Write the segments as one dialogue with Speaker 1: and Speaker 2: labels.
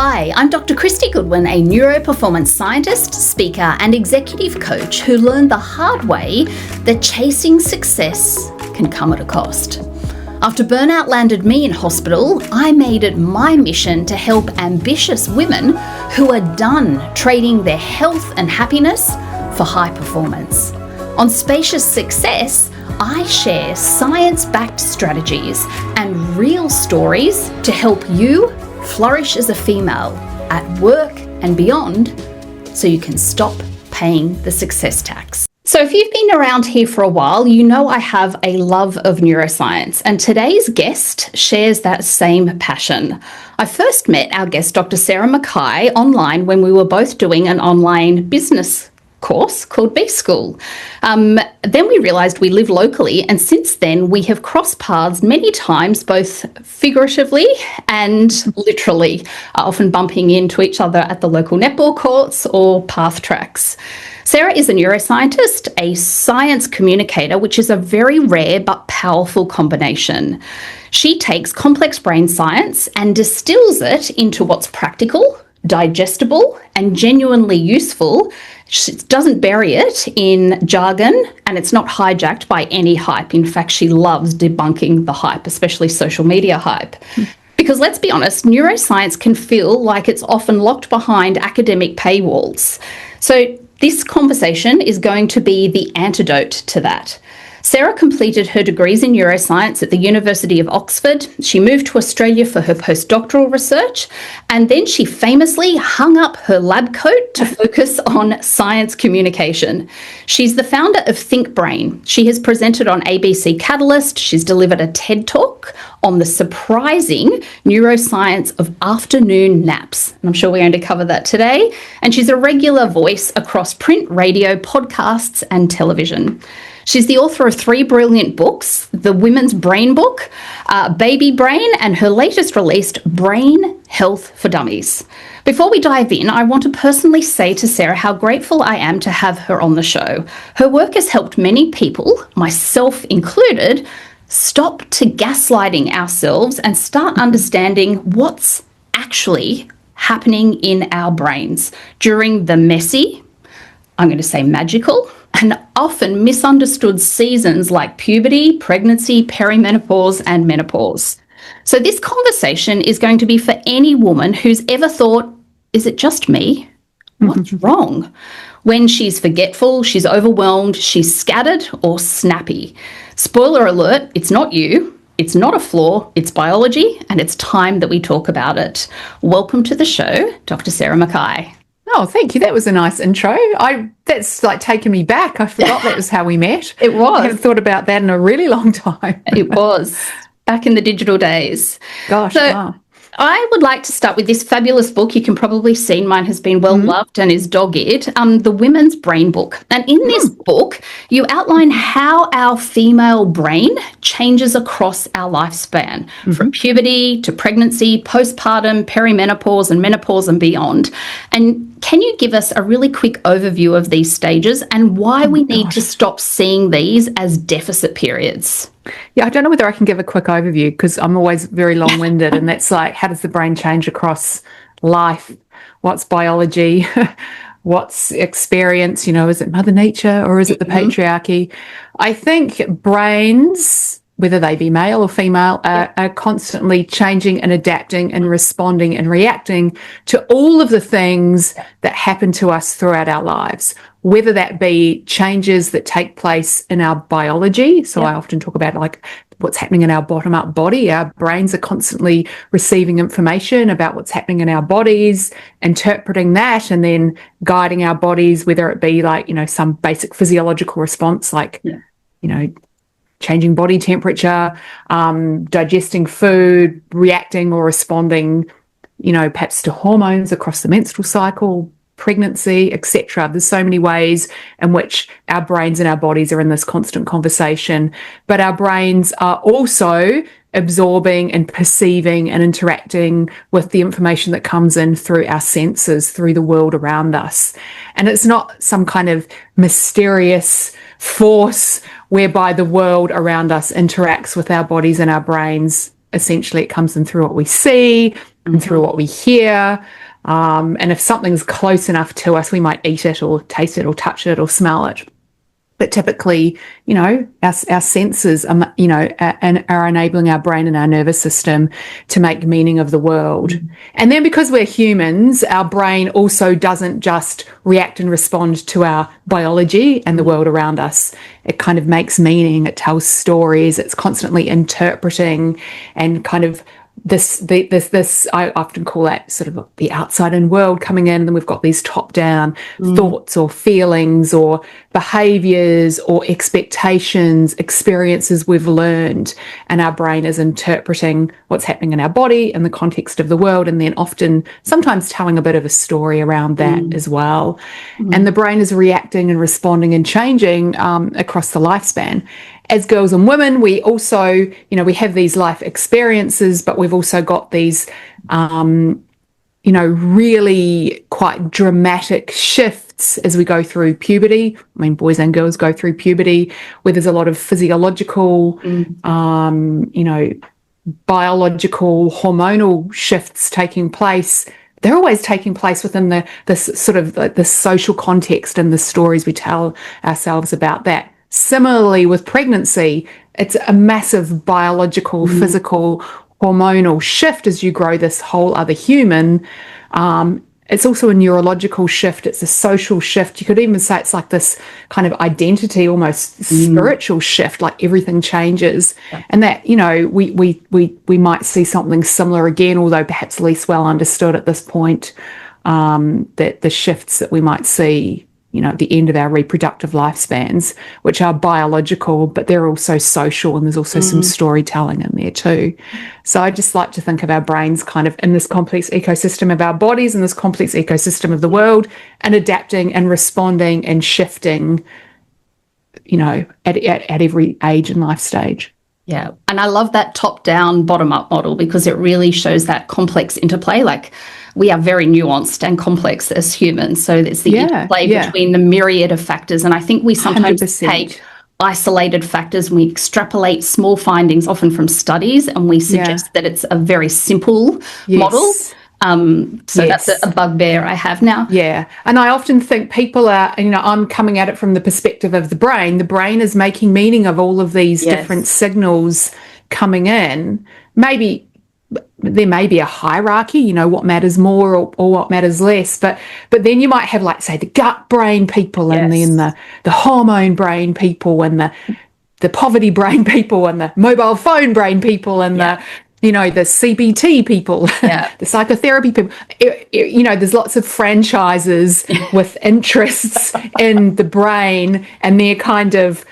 Speaker 1: Hi, I'm Dr. Christy Goodwin, a neuro-performance scientist, speaker and executive coach who learned the hard way that chasing success can come at a cost. After burnout landed me in hospital, I made it my mission to help ambitious women who are done trading their health and happiness for high performance. On Spacious Success, I share science-backed strategies and real stories to help you flourish as a female at work and beyond so you can stop paying the success tax. So if you've been around here for a while, you know I have a love of neuroscience, and today's guest shares that same passion. I first met our guest, Dr. Sarah McKay, online when we were both doing an online business course called B School. Then we realised we live locally, and since then we have crossed paths many times, both figuratively and literally, often bumping into each other at the local netball courts or path tracks. Sarah is a neuroscientist, a science communicator, which is a very rare but powerful combination. She takes complex brain science and distills it into what's practical, digestible, and genuinely useful. She doesn't bury it in jargon, and it's not hijacked by any hype. In fact, she loves debunking the hype, especially social media hype. Because let's be honest, neuroscience can feel like it's often locked behind academic paywalls. So this conversation is going to be the antidote to that. Sarah completed her degrees in neuroscience at the University of Oxford. She moved to Australia for her postdoctoral research, and then she famously hung up her lab coat to focus on science communication. She's the founder of Think Brain. She has presented on ABC Catalyst. She's delivered a TED Talk on the surprising neuroscience of afternoon naps. And I'm sure we're going to cover that today. And she's a regular voice across print, radio, podcasts, and television. She's the author of 3 brilliant books, the Women's Brain Book, Baby Brain, and her latest released, Brain Health for Dummies. Before we dive in, I want to personally say to Sarah how grateful I am to have her on the show. Her work has helped many people, myself included, stop to gaslighting ourselves and start understanding what's actually happening in our brains during the messy, I'm going to say magical, and often misunderstood seasons like puberty, pregnancy, perimenopause, and menopause. So this conversation is going to be for any woman who's ever thought, is it just me? What's wrong? When she's forgetful, she's overwhelmed, she's scattered or snappy. Spoiler alert, it's not you. It's not a flaw, it's biology, and it's time that we talk about it. Welcome to the show, Dr. Sarah McKay.
Speaker 2: Oh, thank you. That was a nice intro. That's like taking me back. I forgot that was how we met.
Speaker 1: It was.
Speaker 2: I haven't thought about that in a really long time.
Speaker 1: It was. Back in the digital days.
Speaker 2: Gosh, wow.
Speaker 1: I would like to start with this fabulous book. You can probably see mine has been well loved and is dog-eared, the Women's Brain Book. And in this book, you outline how our female brain changes across our lifespan, from puberty to pregnancy, postpartum, perimenopause, and menopause and beyond. And can you give us a really quick overview of these stages and why we need to stop seeing these as deficit periods?
Speaker 2: Yeah, I don't know whether I can give a quick overview because I'm always very long-winded, and that's like, how does the brain change across life? What's biology? What's experience? You know, is it Mother Nature or is it the patriarchy? I think brains, whether they be male or female, are constantly changing and adapting and responding and reacting to all of the things that happen to us throughout our lives, whether that be changes that take place in our biology. So I often talk about like what's happening in our bottom-up body. Our brains are constantly receiving information about what's happening in our bodies, interpreting that, and then guiding our bodies, whether it be like, you know, some basic physiological response like, you know, changing body temperature, digesting food, reacting or responding, you know, perhaps to hormones across the menstrual cycle, pregnancy, etc. There's so many ways in which our brains and our bodies are in this constant conversation, but our brains are also absorbing and perceiving and interacting with the information that comes in through our senses, through the world around us. And it's not some kind of mysterious force whereby the world around us interacts with our bodies and our brains. Essentially, it comes in through what we see, and through what we hear. And if something's close enough to us, we might eat it or taste it or touch it or smell it. But typically, our senses, are enabling our brain and our nervous system to make meaning of the world. And then because we're humans, our brain also doesn't just react and respond to our biology and the world around us. It kind of makes meaning. It tells stories. It's constantly interpreting and kind of this I often call that sort of the outside in world coming in, and then we've got these top down thoughts or feelings or behaviors or expectations, experiences we've learned, and our brain is interpreting what's happening in our body in the context of the world, and then often sometimes telling a bit of a story around that as well. And the brain is reacting and responding and changing across the lifespan. As girls and women, we also, we have these life experiences, but we've also got these, really quite dramatic shifts as we go through puberty. I mean, boys and girls go through puberty where there's a lot of physiological, biological, hormonal shifts taking place. They're always taking place within the social context and the stories we tell ourselves about that. Similarly, with pregnancy, it's a massive biological, physical, hormonal shift as you grow this whole other human. It's also a neurological shift. It's a social shift. You could even say it's like this kind of identity, almost spiritual shift, like everything changes. Yeah. And that, we might see something similar again, although perhaps less well understood at this point, that the shifts that we might see at the end of our reproductive lifespans, which are biological, but they're also social, and there's also some storytelling in there too. So I just like to think of our brains kind of in this complex ecosystem of our bodies, and this complex ecosystem of the world, and adapting and responding and shifting, at every age and life stage.
Speaker 1: Yeah. And I love that top-down, bottom-up model because it really shows that complex interplay. Like, we are very nuanced and complex as humans. So there's the interplay between the myriad of factors. And I think we sometimes 100%. Take isolated factors and we extrapolate small findings, often from studies, and we suggest that it's a very simple model. So that's a bugbear I have now.
Speaker 2: Yeah. And I often think people are, I'm coming at it from the perspective of the brain. The brain is making meaning of all of these different signals coming in. Maybe there may be a hierarchy, what matters more or what matters less. But then you might have, like, say, the gut brain people and then the hormone brain people and the poverty brain people and the mobile phone brain people and the CBT people, the psychotherapy people. There's lots of franchises with interests in the brain, and they're kind of,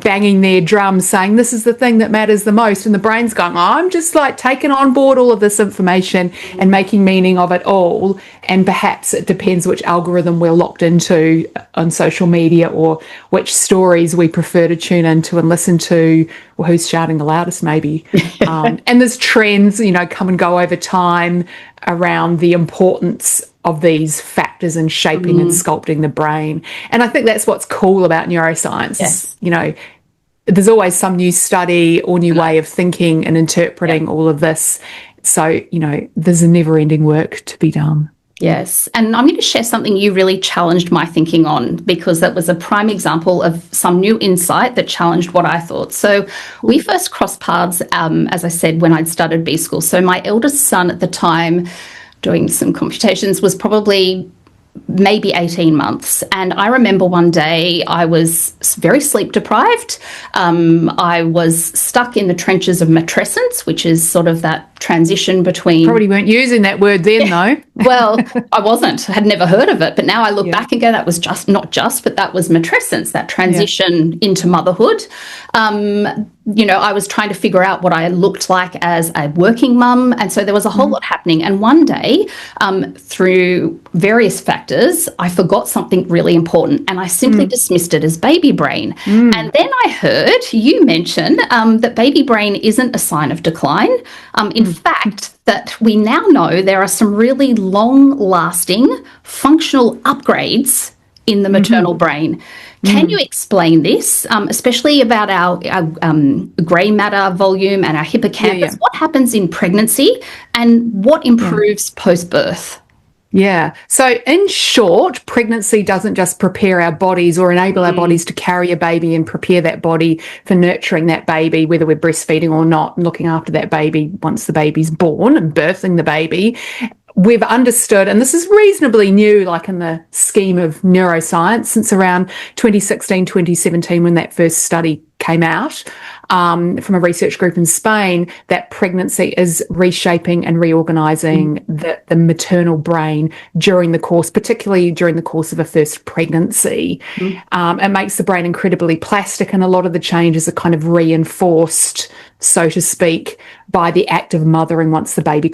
Speaker 2: banging their drums saying this is the thing that matters the most. And the brain's going, I'm just like taking on board all of this information and making meaning of it all. And perhaps it depends which algorithm we're locked into on social media or which stories we prefer to tune into and listen to, or who's shouting the loudest maybe. And there's trends, come and go over time around the importance of these factors in shaping and sculpting the brain. And I think that's what's cool about neuroscience. Yes. There's always some new study or new way of thinking and interpreting all of this. So, there's a never-ending work to be done.
Speaker 1: Yes. And I'm going to share something you really challenged my thinking on, because that was a prime example of some new insight that challenged what I thought. So we first crossed paths, as I said, when I'd started B school. So my eldest son at the time, doing some computations, was probably maybe 18 months. And I remember one day I was very sleep deprived. I was stuck in the trenches of matrescence, which is sort of that transition between...
Speaker 2: Probably weren't using that word then, though.
Speaker 1: Well, I wasn't. I had never heard of it. But now I look back and go, that was but that was matrescence, that transition into motherhood. I was trying to figure out what I looked like as a working mum. And so there was a whole lot happening. And one day, through various factors, I forgot something really important, and I simply dismissed it as baby brain. And then I heard you mention that baby brain isn't a sign of decline. In fact, that we now know there are some really long-lasting functional upgrades in the maternal brain. Can you explain this, especially about our grey matter volume and our hippocampus? What happens in pregnancy and what improves post-birth?
Speaker 2: Yeah. So in short, pregnancy doesn't just prepare our bodies or enable our bodies to carry a baby and prepare that body for nurturing that baby, whether we're breastfeeding or not, and looking after that baby once the baby's born and birthing the baby. We've understood, and this is reasonably new, like in the scheme of neuroscience, since around 2016, 2017, when that first study came out from a research group in Spain, that pregnancy is reshaping and reorganising the maternal brain during the course, particularly during the course of a first pregnancy. It makes the brain incredibly plastic, and a lot of the changes are kind of reinforced, so to speak, by the act of mothering once the baby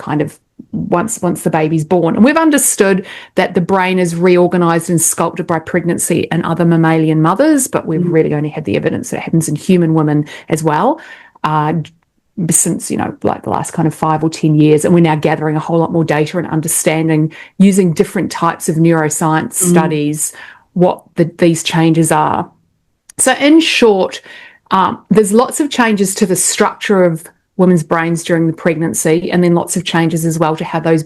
Speaker 2: once the baby's born. And we've understood that the brain is reorganised and sculpted by pregnancy in other mammalian mothers, but we've really only had the evidence that it happens in human women as well, since, like the last kind of 5 or 10 years. And we're now gathering a whole lot more data and understanding, using different types of neuroscience studies, what these changes are. So in short, there's lots of changes to the structure of women's brains during the pregnancy, and then lots of changes as well to how those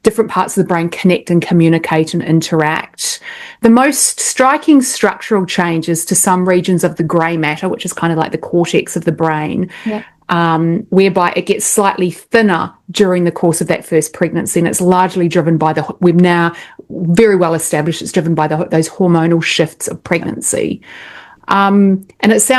Speaker 2: different parts of the brain connect and communicate and interact. The most striking structural changes to some regions of the grey matter, which is kind of like the cortex of the brain, whereby it gets slightly thinner during the course of that first pregnancy, and it's largely driven by we've now very well established it's driven by those hormonal shifts of pregnancy. And it's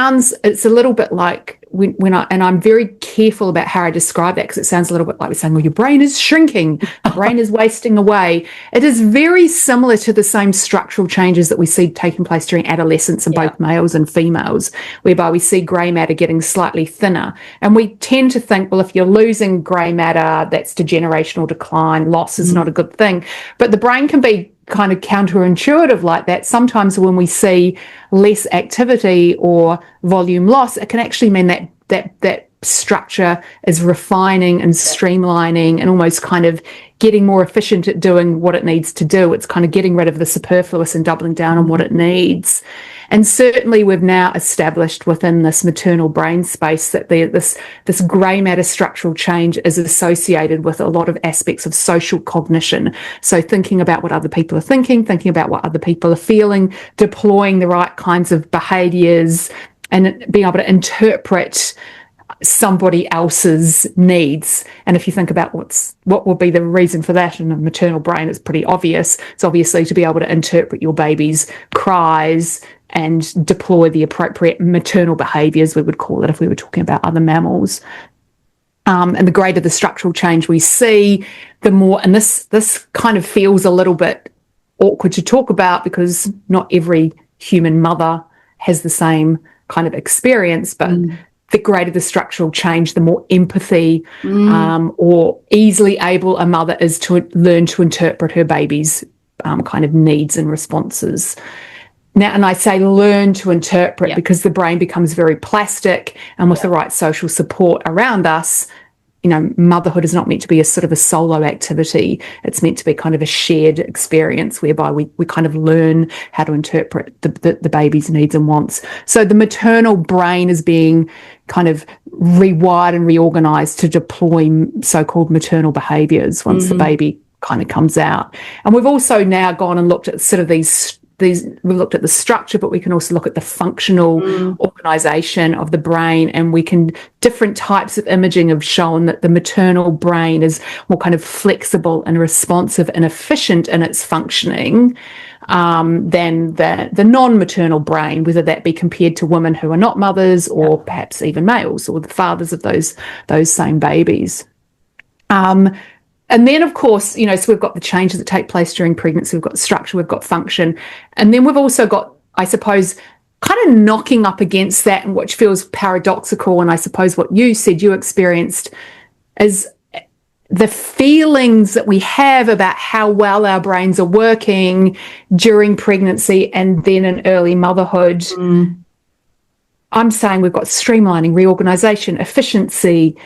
Speaker 2: a little bit like and I'm very careful about how I describe that, because it sounds a little bit like we're saying, well, your brain is shrinking, the brain is wasting away. It is very similar to the same structural changes that we see taking place during adolescence in both males and females, whereby we see grey matter getting slightly thinner. And we tend to think, well, if you're losing grey matter, that's degenerational decline, loss is not a good thing. But the brain can be kind of counterintuitive like that. Sometimes when we see less activity or volume loss, it can actually mean that structure is refining and streamlining and almost kind of getting more efficient at doing what it needs to do. It's kind of getting rid of the superfluous and doubling down on what it needs. And certainly we've now established within this maternal brain space that this grey matter structural change is associated with a lot of aspects of social cognition. So thinking about what other people are thinking about what other people are feeling, deploying the right kinds of behaviours, and being able to interpret somebody else's needs. And if you think about what would be the reason for that in a maternal brain, it's pretty obvious. It's obviously to be able to interpret your baby's cries and deploy the appropriate maternal behaviours, we would call it if we were talking about other mammals. And the greater the structural change we see, the more, and this kind of feels a little bit awkward to talk about because not every human mother has the same kind of experience, but the greater the structural change, the more empathy or easily able a mother is to learn to interpret her baby's kind of needs and responses. Now, and I say learn to interpret because the brain becomes very plastic, and with the right social support around us, motherhood is not meant to be a sort of a solo activity. It's meant to be kind of a shared experience whereby we kind of learn how to interpret the baby's needs and wants. So the maternal brain is being kind of rewired and reorganised to deploy so-called maternal behaviours once the baby kind of comes out. And we've also now gone and looked at sort of we've looked at the structure, but we can also look at the functional organisation of the brain, and different types of imaging have shown that the maternal brain is more kind of flexible and responsive and efficient in its functioning than the non-maternal brain, whether that be compared to women who are not mothers or perhaps even males or the fathers of those same babies. And then, of course, so we've got the changes that take place during pregnancy, we've got structure, we've got function. And then we've also got, I suppose, kind of knocking up against that, and which feels paradoxical, and I suppose what you said you experienced, is the feelings that we have about how well our brains are working during pregnancy and then in early motherhood. I'm saying we've got streamlining, reorganisation, efficiency,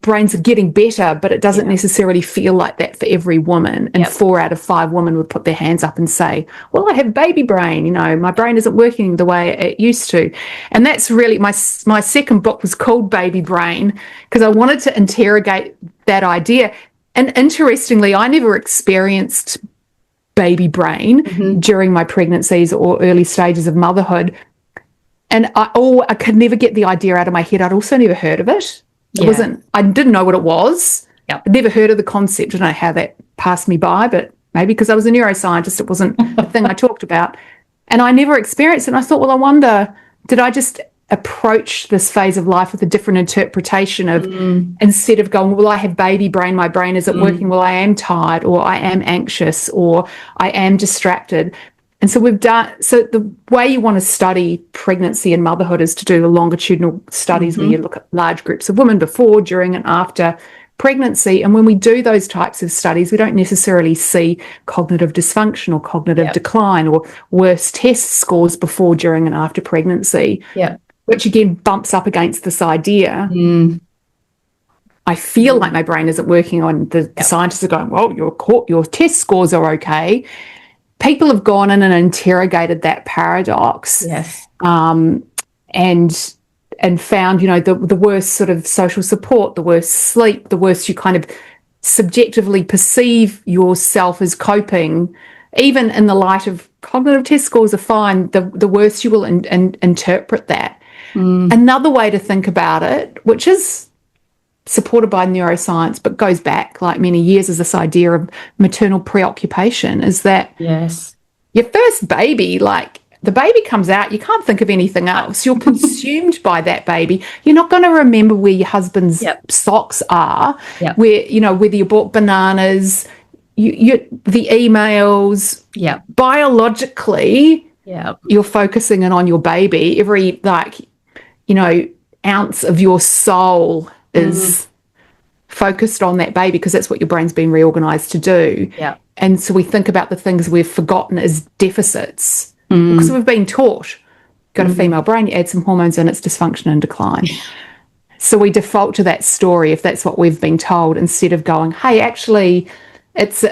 Speaker 2: brains are getting better, but it doesn't necessarily feel like that for every woman. And 4 out of 5 women would put their hands up and say, well, I have baby brain, my brain isn't working the way it used to. And that's really, my second book was called Baby Brain, because I wanted to interrogate that idea. And interestingly, I never experienced baby brain during my pregnancies or early stages of motherhood. And I could never get the idea out of my head. I'd also never heard of it. I didn't know what it was. I'd never heard of the concept. I don't know how that passed me by, but maybe because I was a neuroscientist, it wasn't a thing I talked about. And I never experienced it. And I thought, well, I wonder, did I just approach this phase of life with a different interpretation of, instead of going, well, I have baby brain, my brain isn't working, well, I am tired, or I am anxious, or I am distracted. And so the way you want to study pregnancy and motherhood is to do the longitudinal studies where you look at large groups of women before, during, and after pregnancy. And when we do those types of studies, we don't necessarily see cognitive dysfunction or cognitive decline or worse test scores before, during, and after pregnancy, which again bumps up against this idea. I feel like my brain isn't working on. The scientists are going, well, your test scores are okay. People have gone in and interrogated that paradox, and found, the worse sort of social support, the worse sleep, the worse you kind of subjectively perceive yourself as coping, even in the light of cognitive test scores are fine, the worse you will interpret that. Another way to think about it, which is supported by neuroscience but goes back like many years, is this idea of maternal preoccupation, is that your first baby, like the baby comes out, you can't think of anything else. You're consumed by that baby. You're not going to remember where your husband's socks are, where, whether you bought bananas, the emails. Biologically, you're focusing in on your baby. Every, ounce of your soul is focused on that baby, because that's what your brain's been reorganized to do. And so we think about the things we've forgotten as deficits, because we've been taught, got a female brain, you add some hormones in, it's dysfunction and decline. So we default to that story if that's what we've been told, instead of going, hey, actually it's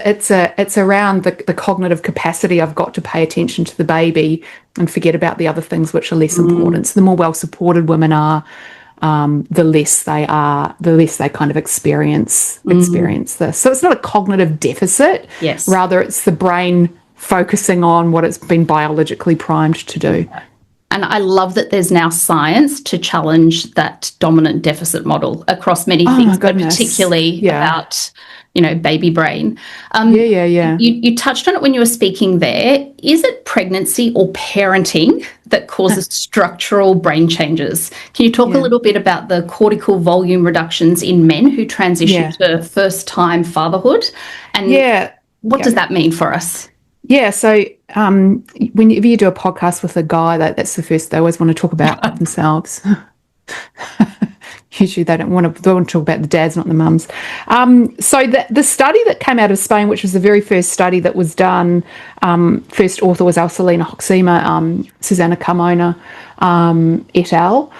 Speaker 2: around the cognitive capacity I've got to pay attention to the baby and forget about the other things which are less important. So the more well supported women are, the less they kind of experience this. So it's not a cognitive deficit. Rather, it's the brain focusing on what it's been biologically primed to do.
Speaker 1: And I love that there's now science to challenge that dominant deficit model across many things, but particularly about, baby brain. You touched on it when you were speaking there. Is it pregnancy or parenting that causes structural brain changes? Can you talk a little bit about the cortical volume reductions in men who transition to first-time fatherhood? And what does that mean for us?
Speaker 2: So whenever you do a podcast with a guy, that's the first, they always want to talk about themselves. Usually they want to talk about the dads, not the mums. So the study that came out of Spain, which was the very first study that was done, first author was Alcelina Hoxima, Susana Carmona et al.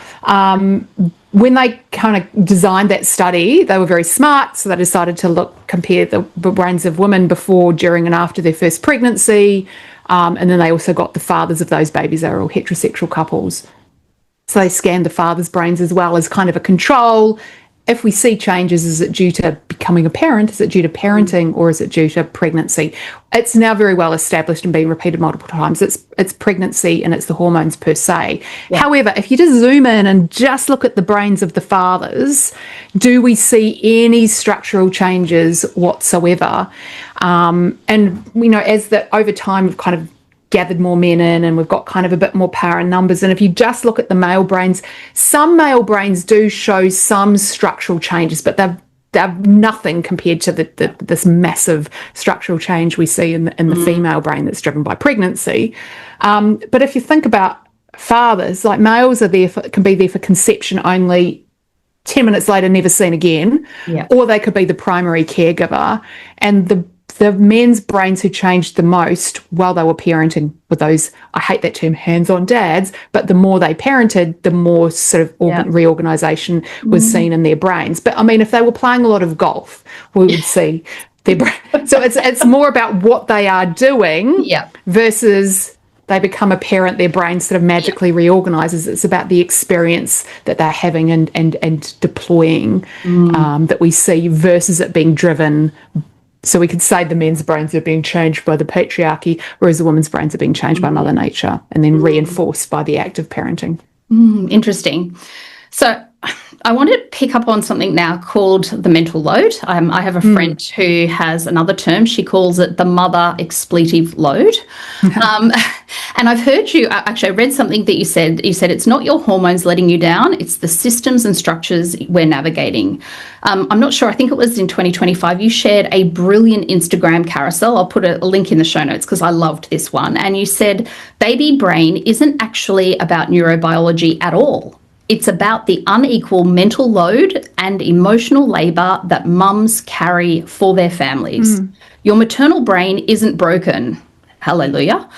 Speaker 2: When they kind of designed that study, they were very smart, so they decided to compare the brains of women before, during, and after their first pregnancy, and then they also got the fathers of those babies. They were all heterosexual couples. So they scanned the father's brains as well as kind of a control. If we see changes, is it due to becoming a parent? Is it due to parenting, or is it due to pregnancy? It's now very well established and being repeated multiple times. It's pregnancy and it's the hormones per se. However, if you just zoom in and just look at the brains of the fathers, do we see any structural changes whatsoever? And as over time we've kind of gathered more men in, and we've got kind of a bit more power in numbers. And if you just look at the male brains, some male brains do show some structural changes, but they're nothing compared to this massive structural change we see in the female brain that's driven by pregnancy. But if you think about fathers, like males can be there for conception only, 10 minutes later never seen again, or they could be the primary caregiver, and the the men's brains who changed the most while they were parenting were those, I hate that term, hands-on dads, but the more they parented, the more sort of reorganisation was seen in their brains. But I mean, if they were playing a lot of golf, we would see their brain. So it's more about what they are doing versus they become a parent, their brain sort of magically reorganises. It's about the experience that they're having and deploying that we see versus it being driven. So we could say the men's brains are being changed by the patriarchy, whereas the women's brains are being changed by Mother Nature and then reinforced by the act of parenting.
Speaker 1: Interesting. So I want to pick up on something now called the mental load. I have a friend who has another term. She calls it the mother expletive load. And I've heard you, actually I read something that you said it's not your hormones letting you down, it's the systems and structures we're navigating. I'm not sure, I think it was in 2025, you shared a brilliant Instagram carousel. I'll put a link in the show notes because I loved this one. And you said baby brain isn't actually about neurobiology at all. It's about the unequal mental load and emotional labour that mums carry for their families. Your maternal brain isn't broken. Hallelujah.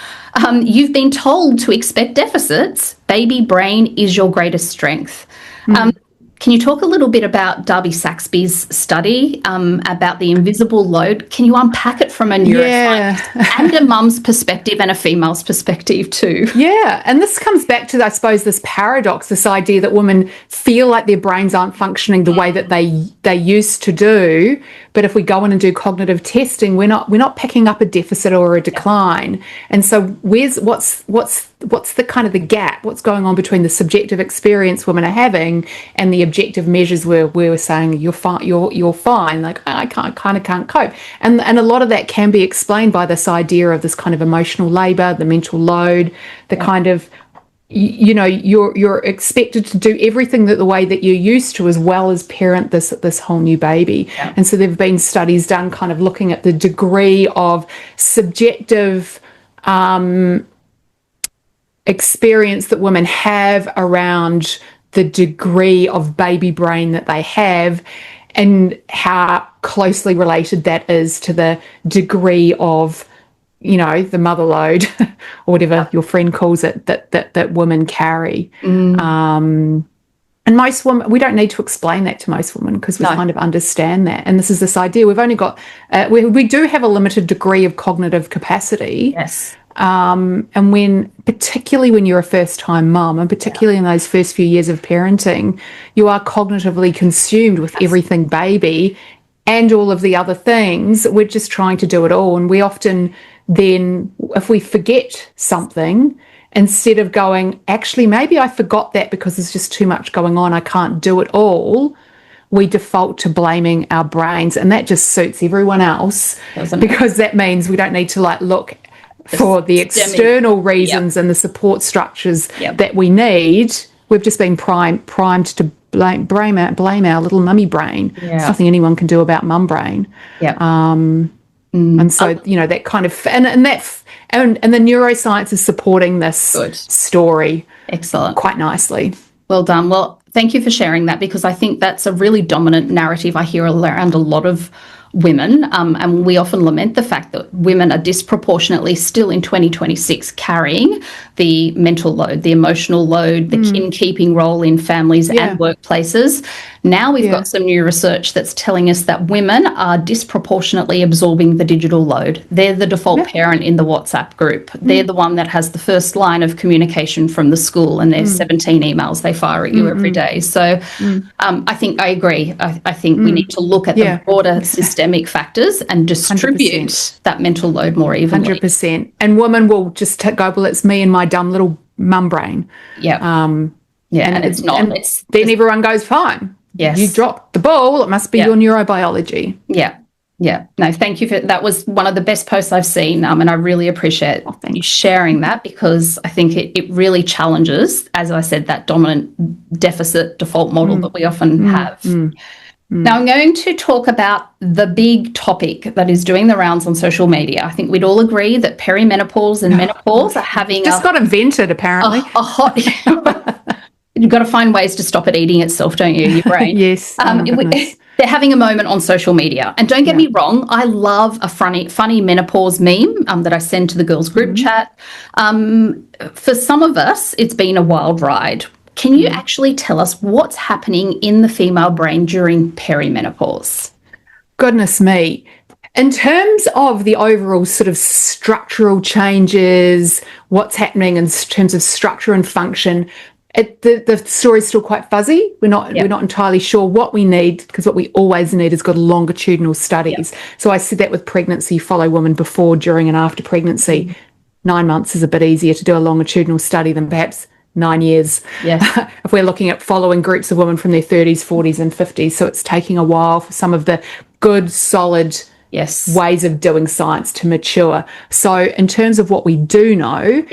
Speaker 1: You've been told to expect deficits. Baby brain is your greatest strength. Can you talk a little bit about Darby Saxby's study about the invisible load? Can you unpack it from a neuroscientist and a mum's perspective and a female's perspective too?
Speaker 2: Yeah, and this comes back to, I suppose, this paradox, this idea that women feel like their brains aren't functioning the way that they used to do. But if we go in and do cognitive testing, we're not picking up a deficit or a decline. And so what's the kind of the gap? What's going on between the subjective experience women are having and the objective measures where we're saying you're fine, like I can't cope. And a lot of that can be explained by this idea of this kind of emotional labour, the mental load, the kind of, you know, you're expected to do everything the way that you're used to, as well as parent this whole new baby. And so there've been studies done kind of looking at the degree of subjective experience that women have around the degree of baby brain that they have and how closely related that is to the degree of, you know, the mother load or whatever your friend calls it that women carry. And most women, we don't need to explain that to most women because we kind of understand that. And this is this idea we've only got, we do have a limited degree of cognitive capacity.
Speaker 1: Yes.
Speaker 2: And particularly when you're a first-time mum, and particularly in those first few years of parenting, you are cognitively consumed with everything baby and all of the other things. We're just trying to do it all. And we often then, if we forget something, instead of going, actually, maybe I forgot that because there's just too much going on, I can't do it all, we default to blaming our brains. And that just suits everyone else, because that means we don't need to look for the external reasons and the support structures that we need. We've just been primed to blame our little mummy brain. There's nothing anyone can do about mum brain. And so, you know, that kind of and the neuroscience is supporting this story quite nicely.
Speaker 1: Well done. Well, thank you for sharing that, because I think that's a really dominant narrative I hear around a lot of women, and we often lament the fact that women are disproportionately still in 2026 carrying the mental load, the emotional load, the kin-keeping role in families and workplaces. Now we've got some new research that's telling us that women are disproportionately absorbing the digital load. They're the default parent in the WhatsApp group. They're the one that has the first line of communication from the school, and there's 17 emails they fire at you every day. So I think I agree. I think we need to look at the broader systemic factors and distribute 100%. That mental load more evenly.
Speaker 2: 100%. And women will just go, well, it's me and my dumb little mum brain.
Speaker 1: And it's not.
Speaker 2: And then everyone goes, fine.
Speaker 1: Yes.
Speaker 2: You dropped the ball. It must be your neurobiology.
Speaker 1: Yeah. No, thank you that was one of the best posts I've seen, and I really appreciate you sharing that, because I think it really challenges, as I said, that dominant deficit default model that we often have. Now I'm going to talk about the big topic that is doing the rounds on social media. I think we'd all agree that perimenopause and menopause are having
Speaker 2: got invented, apparently.
Speaker 1: A hot... You've got to find ways to stop it eating itself, don't you, your brain?
Speaker 2: Yes.
Speaker 1: There they're having a moment on social media. And don't get me wrong, I love a funny menopause meme that I send to the girls group chat. For some of us, it's been a wild ride. Can you actually tell us what's happening in the female brain during perimenopause?
Speaker 2: Goodness me. In terms of the overall sort of structural changes, what's happening in terms of structure and function, the story's still quite fuzzy. We're not entirely sure what we need, because what we always need is good longitudinal studies. So I said that with pregnancy, follow women before, during and after pregnancy. 9 months is a bit easier to do a longitudinal study than perhaps 9 years.
Speaker 1: Yes.
Speaker 2: If we're looking at following groups of women from their 30s, 40s and 50s. So it's taking a while for some of the good, solid ways of doing science to mature. So in terms of what we do know,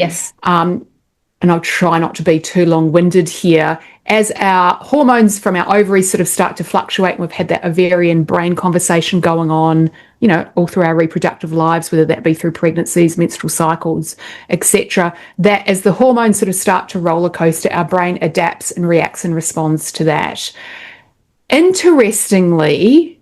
Speaker 2: and I'll try not to be too long-winded here, as our hormones from our ovaries sort of start to fluctuate, and we've had that ovarian brain conversation going on, you know, all through our reproductive lives, whether that be through pregnancies, menstrual cycles, etc., that as the hormones sort of start to roller coaster, our brain adapts and reacts and responds to that. Interestingly,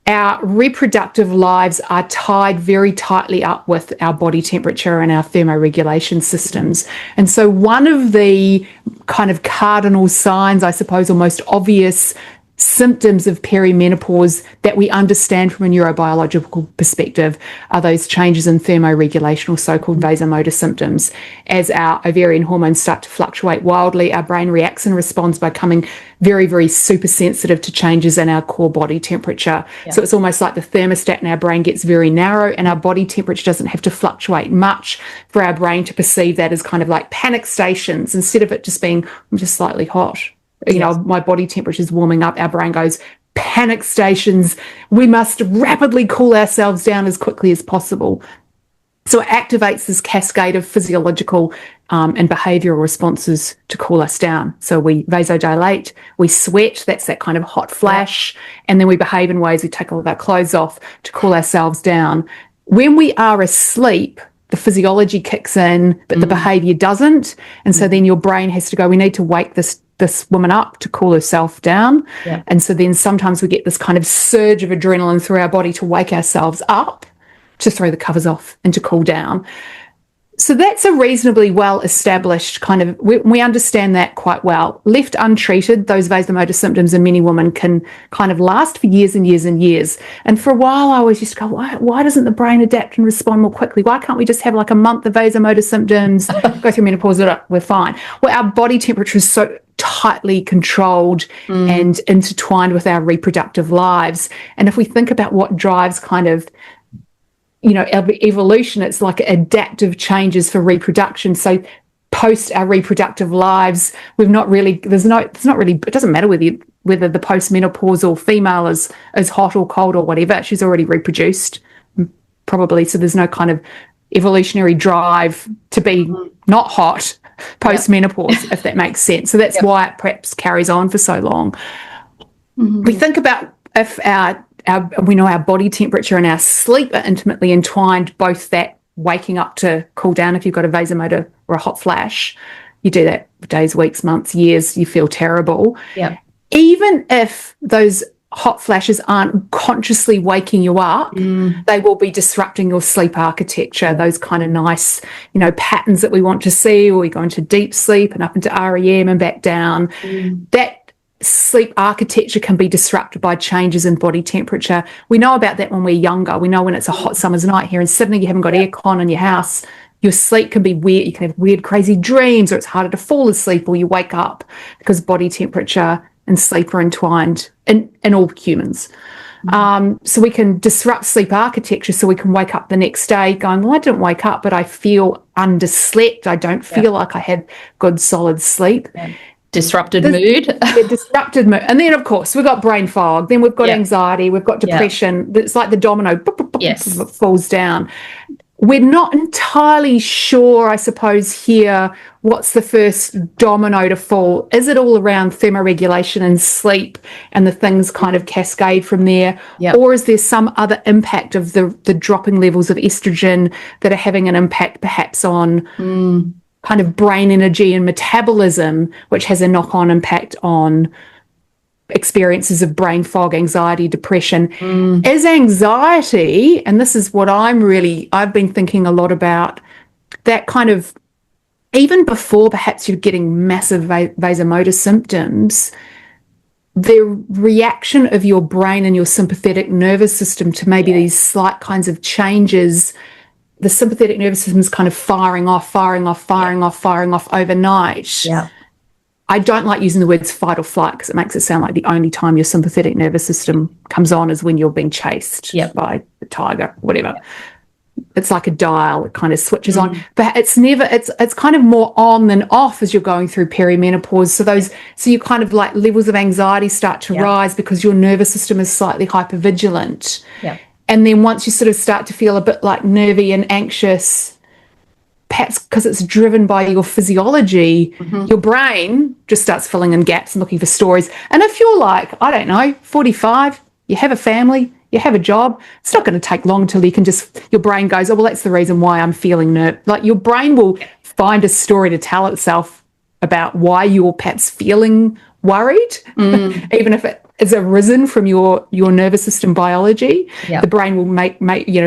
Speaker 2: our reproductive lives are tied very tightly up with our body temperature and our thermoregulation systems. And so one of the kind of cardinal signs, I suppose, or most obvious symptoms of perimenopause that we understand from a neurobiological perspective are those changes in thermoregulation, or so-called vasomotor symptoms. As our ovarian hormones start to fluctuate wildly, our brain reacts and responds by becoming very, very super sensitive to changes in our core body temperature. So it's almost like the thermostat in our brain gets very narrow, and our body temperature doesn't have to fluctuate much for our brain to perceive that as kind of like panic stations. Instead of it just being, I'm just slightly hot, you know, my body temperature is warming up, our brain goes, panic stations, we must rapidly cool ourselves down as quickly as possible. So it activates this cascade of physiological and behavioural responses to cool us down. So we vasodilate, we sweat, that's that kind of hot flash, and then we behave in ways, we take all of our clothes off to cool ourselves down. When we are asleep, the physiology kicks in, but the behaviour doesn't. And so then your brain has to go, we need to wake this woman up to cool herself down. And so then sometimes we get this kind of surge of adrenaline through our body to wake ourselves up, to throw the covers off and to cool down. So that's a reasonably well-established kind of, we understand that quite well. Left untreated, those vasomotor symptoms in many women can kind of last for years and years and years. And for a while, I always used to go, why doesn't the brain adapt and respond more quickly? Why can't we just have like a month of vasomotor symptoms, go through menopause, we're fine? Well, our body temperature is so tightly controlled and intertwined with our reproductive lives. And if we think about what drives kind of, you know, evolution, it's like adaptive changes for reproduction. So post our reproductive lives, we've not really, it doesn't matter whether the postmenopausal female is hot or cold or whatever, she's already reproduced probably. So there's no kind of evolutionary drive to be not hot post-menopause, if that makes sense. So that's why it perhaps carries on for so long. We think about if we know our body temperature and our sleep are intimately entwined, both that waking up to cool down if you've got a vasomotor or a hot flash. You do that for days, weeks, months, years, you feel terrible. Even if those hot flashes aren't consciously waking you up, they will be disrupting your sleep architecture, those kind of nice, you know, patterns that we want to see, or we go into deep sleep and up into REM and back down. That sleep architecture can be disrupted by changes in body temperature. We know about that when we're younger. We know when it's a hot summer's night here in Sydney, you haven't got aircon in your house, your sleep can be weird. You can have weird, crazy dreams, or it's harder to fall asleep, or you wake up because body temperature and sleep are entwined in all humans. So we can disrupt sleep architecture, so we can wake up the next day going, well, I didn't wake up, but I feel underslept. I don't feel like I had good, solid sleep.
Speaker 1: Disrupted mood.
Speaker 2: Disrupted mood. And then, of course, we've got brain fog. Then we've got anxiety. We've got depression. It's like the domino falls down. We're not entirely sure, I suppose, here, what's the first domino to fall. Is it all around thermoregulation and sleep and the things kind of cascade from there? Or is there some other impact of the dropping levels of estrogen that are having an impact perhaps on kind of brain energy and metabolism, which has a knock-on impact on experiences of brain fog, anxiety, depression. Is anxiety, and this is what I've been thinking a lot about, that kind of, even before perhaps you're getting massive vasomotor symptoms, the reaction of your brain and your sympathetic nervous system to maybe these slight kinds of changes, the sympathetic nervous system is kind of firing off overnight.
Speaker 1: Yeah.
Speaker 2: I don't like using the words fight or flight because it makes it sound like the only time your sympathetic nervous system comes on is when you're being chased by the tiger, whatever. It's like a dial, it kind of switches on, but it's kind of more on than off as you're going through perimenopause. So you kind of like levels of anxiety start to rise because your nervous system is slightly hypervigilant. Yeah. And then once you sort of start to feel a bit like nervy and anxious, perhaps because it's driven by your physiology, your brain just starts filling in gaps and looking for stories. And if you're like, I don't know, 45, you have a family, you have a job, it's not going to take long till you can your brain goes, oh, well, that's the reason why I'm feeling nervous. Like your brain will find a story to tell itself about why you're perhaps feeling worried, even if it is arisen from your nervous system biology. The brain will make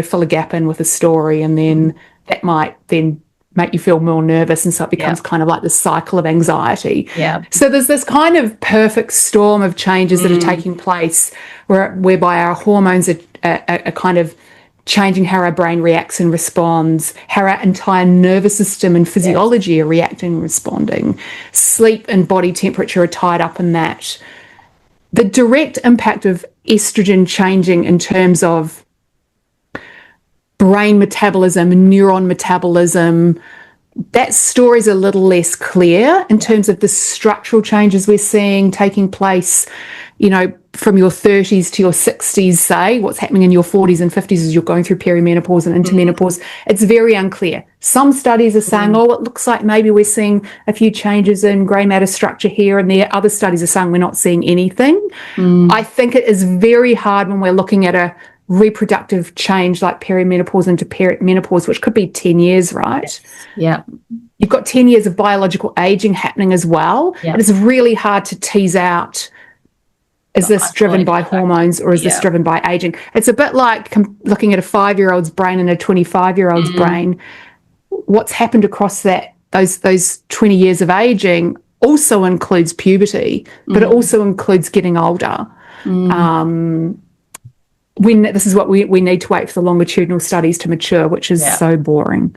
Speaker 2: fill a gap in with a story, and then that might then make you feel more nervous, and so it becomes kind of like the cycle of anxiety. So there's this kind of perfect storm of changes that are taking place whereby our hormones are kind of changing how our brain reacts and responds, how our entire nervous system and physiology are reacting and responding. Sleep and body temperature are tied up in that. The direct impact of estrogen changing in terms of brain metabolism, neuron metabolism, that story's a little less clear in terms of the structural changes we're seeing taking place, from your 30s to your 60s, say, what's happening in your 40s and 50s as you're going through perimenopause and into menopause. It's very unclear. Some studies are saying, it looks like maybe we're seeing a few changes in grey matter structure here and there. Other studies are saying we're not seeing anything. I think it is very hard when we're looking at a reproductive change like perimenopause into menopause, which could be 10 years, right? You've got 10 years of biological aging happening as well. It is really hard to tease out, is this driven by hormones or is this driven by aging? It's a bit like looking at a 5-year-old's brain and a 25-year-old's brain. What's happened across those 20 years of aging also includes puberty, but it also includes getting older. This is what we need to wait for the longitudinal studies to mature, which is so boring.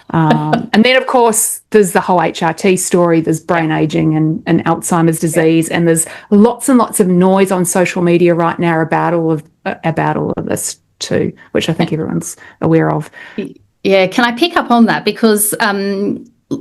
Speaker 2: And then, of course, there's the whole HRT story. There's brain aging and Alzheimer's disease, and there's lots and lots of noise on social media right now about all of this too, which I think everyone's aware of.
Speaker 1: Yeah, can I pick up on that? Because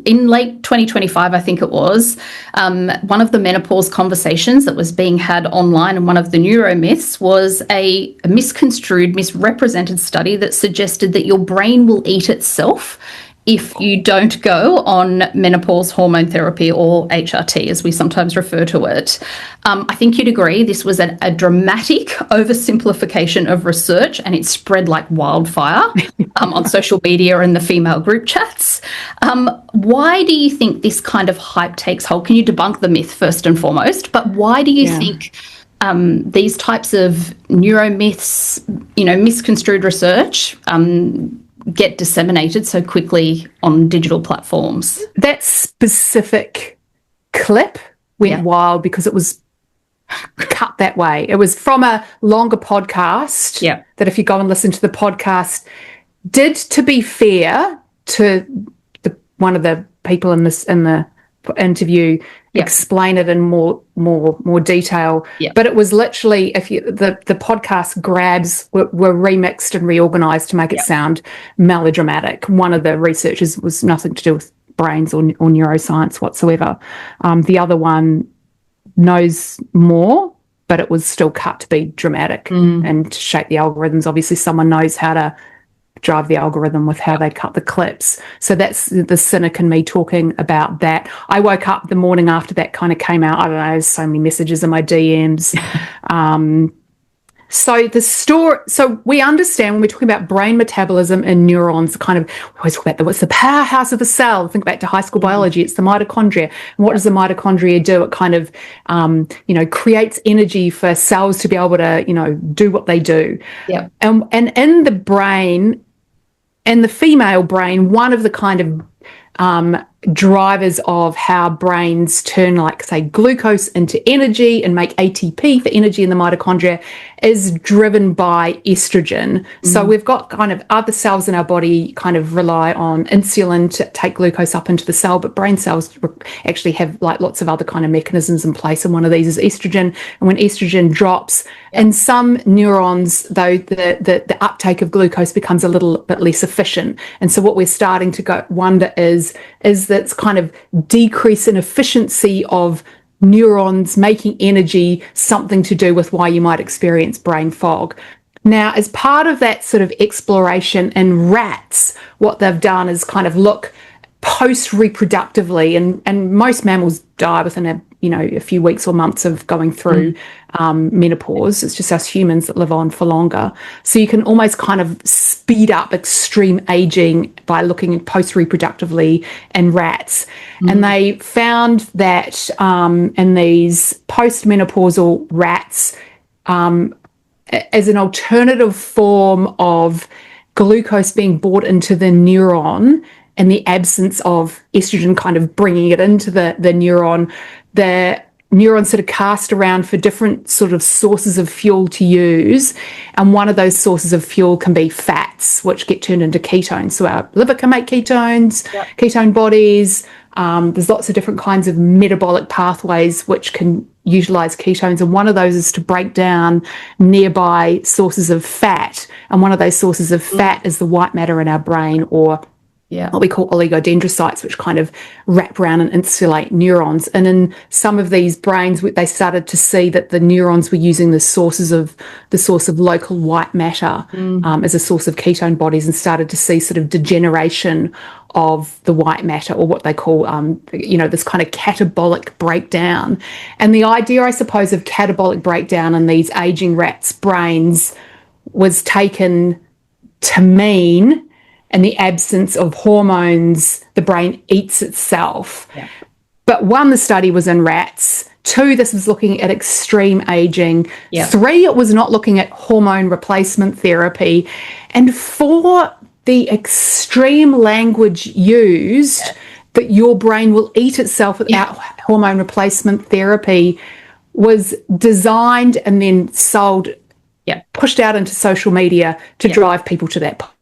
Speaker 1: in late 2025, I think it was, one of the menopause conversations that was being had online, and one of the neuromyths was a misconstrued, misrepresented study that suggested that your brain will eat itself if you don't go on menopause hormone therapy, or HRT as we sometimes refer to it. I think you'd agree this was a dramatic oversimplification of research, and it spread like wildfire on social media and the female group chats. Why do you think this kind of hype takes hold? Can you debunk the myth first and foremost? But why do you think these types of neuromyths, misconstrued research, get disseminated so quickly on digital platforms?
Speaker 2: That specific clip went wild because it was cut that way. It was from a longer podcast that, if you go and listen to the podcast, did, to be fair to one of the people in the interview, explain it in more detail. But it was literally, the podcast grabs were remixed and reorganized to make it sound melodramatic. One of the researchers was nothing to do with brains or neuroscience whatsoever. The other one knows more, but it was still cut to be dramatic and to shape the algorithms. Obviously, someone knows how to drive the algorithm with how they cut the clips. So that's the cynic in me talking about that. I woke up the morning after that kind of came out. I don't know, so many messages in my DMs So we understand when we're talking about brain metabolism and neurons, kind of, we always talk about what's the powerhouse of a cell. Think back to high school biology, it's the mitochondria. And what does the mitochondria do? It kind of, creates energy for cells to be able to, do what they do.
Speaker 1: Yeah.
Speaker 2: And in the brain, in the female brain, one of the kind of drivers of how brains turn, like, say, glucose into energy and make ATP for energy in the mitochondria is driven by estrogen. So we've got kind of other cells in our body kind of rely on insulin to take glucose up into the cell, but brain cells actually have like lots of other kind of mechanisms in place, and one of these is estrogen. And when estrogen drops in some neurons, though, the uptake of glucose becomes a little bit less efficient. And so what we're starting to wonder is that's kind of decrease in efficiency of neurons making energy something to do with why you might experience brain fog. Now, as part of that sort of exploration in rats, what they've done is kind of look post-reproductively, and most mammals die within a few weeks or months of going through menopause. It's just us humans that live on for longer. So you can almost kind of speed up extreme aging by looking post-reproductively in rats. And they found that in these post-menopausal rats, as an alternative form of glucose being brought into the neuron in the absence of estrogen kind of bringing it into the neuron, the neurons sort of cast around for different sort of sources of fuel to use. And one of those sources of fuel can be fats, which get turned into ketones. So our liver can make ketones, ketone bodies. There's lots of different kinds of metabolic pathways which can utilize ketones. And one of those is to break down nearby sources of fat. And one of those sources of fat is the white matter in our brain, or what we call oligodendrocytes, which kind of wrap around and insulate neurons. And in some of these brains, they started to see that the neurons were using the source of local white matter as a source of ketone bodies, and started to see sort of degeneration of the white matter, or what they call, this kind of catabolic breakdown. And the idea, I suppose, of catabolic breakdown in these aging rats' brains was taken to mean, in the absence of hormones, the brain eats itself. But one, the study was in rats. Two, this was looking at extreme aging. Three, it was not looking at hormone replacement therapy. And four, the extreme language used that your brain will eat itself without hormone replacement therapy was designed and then sold, pushed out into social media to drive people to that point.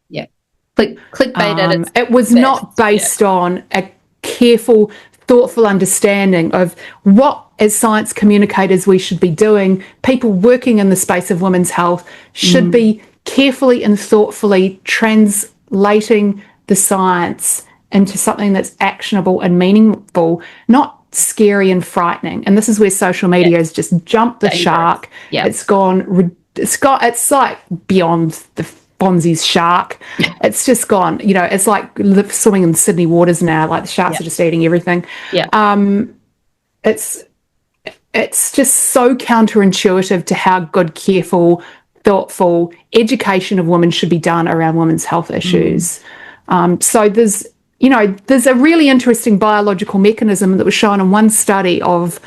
Speaker 1: Clickbait.
Speaker 2: It was not based on a careful, thoughtful understanding of what, as science communicators, we should be doing. People working in the space of women's health should be carefully and thoughtfully translating the science into something that's actionable and meaningful, not scary and frightening. And this is where social media has just jumped the shark. It's like beyond the Fonzie's shark. It's just gone, it's like swimming in Sydney waters now, like the sharks are just eating everything. It's just so counterintuitive to how good, careful, thoughtful education of women should be done around women's health issues. So there's a really interesting biological mechanism that was shown in one study of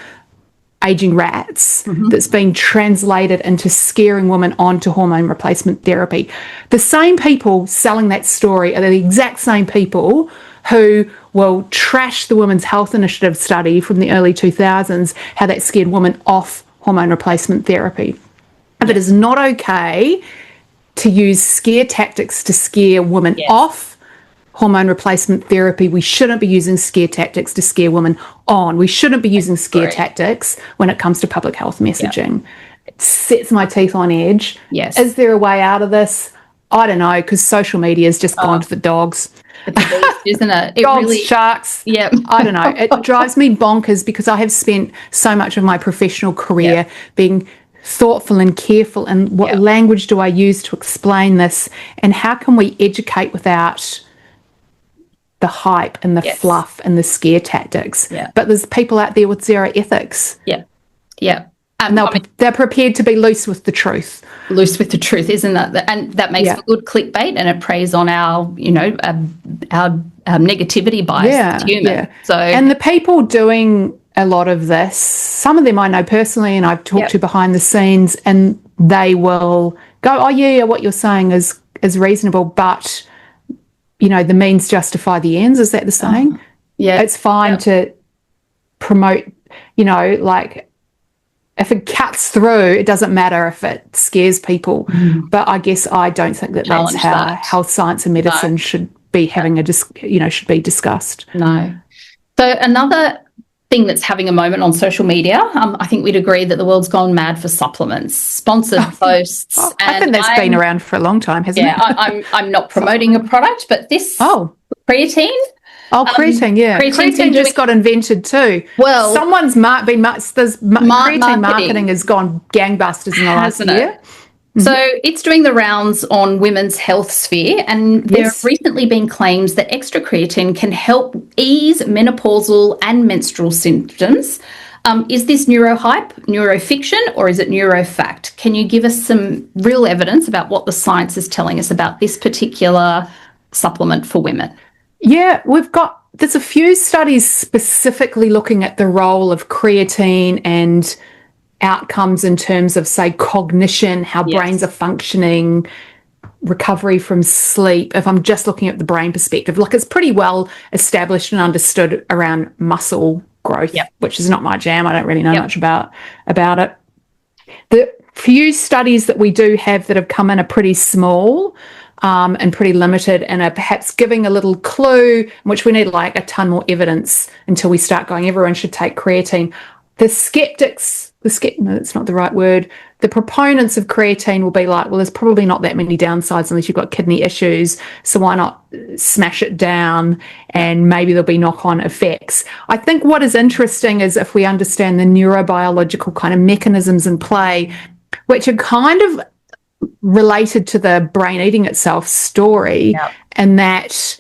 Speaker 2: aging rats that's been translated into scaring women onto hormone replacement therapy. The same people selling that story are the exact same people who will trash the Women's Health Initiative study from the early 2000s, how that scared women off hormone replacement therapy. If it is not okay to use scare tactics to scare women off hormone replacement therapy, we shouldn't be using scare tactics to scare women on. We shouldn't be using scare tactics when it comes to public health messaging. It sets my teeth on edge. Is there a way out of this? I don't know, because social media has just gone to the dogs.
Speaker 1: It's a beast, isn't it?
Speaker 2: Dogs, sharks. I don't know. It drives me bonkers, because I have spent so much of my professional career being thoughtful and careful, and what language do I use to explain this, and how can we educate without the hype and the fluff and the scare tactics? But there's people out there with zero ethics. And they're prepared to be loose with the truth.
Speaker 1: Loose with the truth, isn't that? And that makes for good clickbait, and it preys on our, our negativity bias as human.
Speaker 2: Yeah. So, and the people doing a lot of this, some of them I know personally, and I've talked to behind the scenes, and they will go, "Oh yeah, what you're saying is reasonable, but the means justify the ends." Is that the saying?
Speaker 1: Yeah,
Speaker 2: it's fine to promote, like, if it cuts through, it doesn't matter if it scares people. But I guess I don't think that's how health science and medicine should be having should be discussed.
Speaker 1: No. So another thing that's having a moment on social media, I think we'd agree that the world's gone mad for supplements, sponsored posts.
Speaker 2: I think that's been around for a long time, hasn't it?
Speaker 1: I'm not promoting a product, but this creatine.
Speaker 2: Oh, creatine, creatine just got invented too.
Speaker 1: Well,
Speaker 2: someone's creatine marketing has gone gangbusters in the last year.
Speaker 1: So it's doing the rounds on women's health sphere, and there have recently been claims that extra creatine can help ease menopausal and menstrual symptoms. Is this neurohype, neurofiction, or is it neurofact? Can you give us some real evidence about what the science is telling us about this particular supplement for women?
Speaker 2: Yeah, there's a few studies specifically looking at the role of creatine and outcomes in terms of, say, cognition, how brains are functioning, recovery from sleep. If I'm just looking at the brain perspective, it's pretty well established and understood around muscle growth, which is not my jam. I don't really know much about it. The few studies that we do have that have come in are pretty small. And pretty limited, and are perhaps giving a little clue, which we need a ton more evidence until we start going, everyone should take creatine. No, that's not the right word. The proponents of creatine will be like, well, there's probably not that many downsides unless you've got kidney issues, so why not smash it down, and maybe there'll be knock-on effects. I think what is interesting is if we understand the neurobiological kind of mechanisms in play, which are kind of related to the brain eating itself story, and that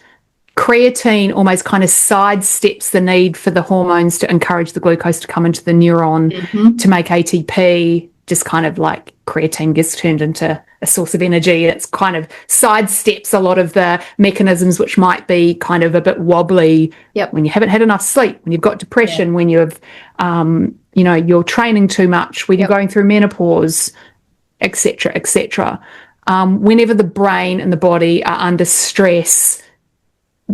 Speaker 2: creatine almost kind of sidesteps the need for the hormones to encourage the glucose to come into the neuron to make ATP, just kind of like creatine gets turned into a source of energy. It's kind of sidesteps a lot of the mechanisms which might be kind of a bit wobbly when you haven't had enough sleep, when you've got depression, when you've, you're training too much, when you're going through menopause, etc., etc. Whenever the brain and the body are under stress,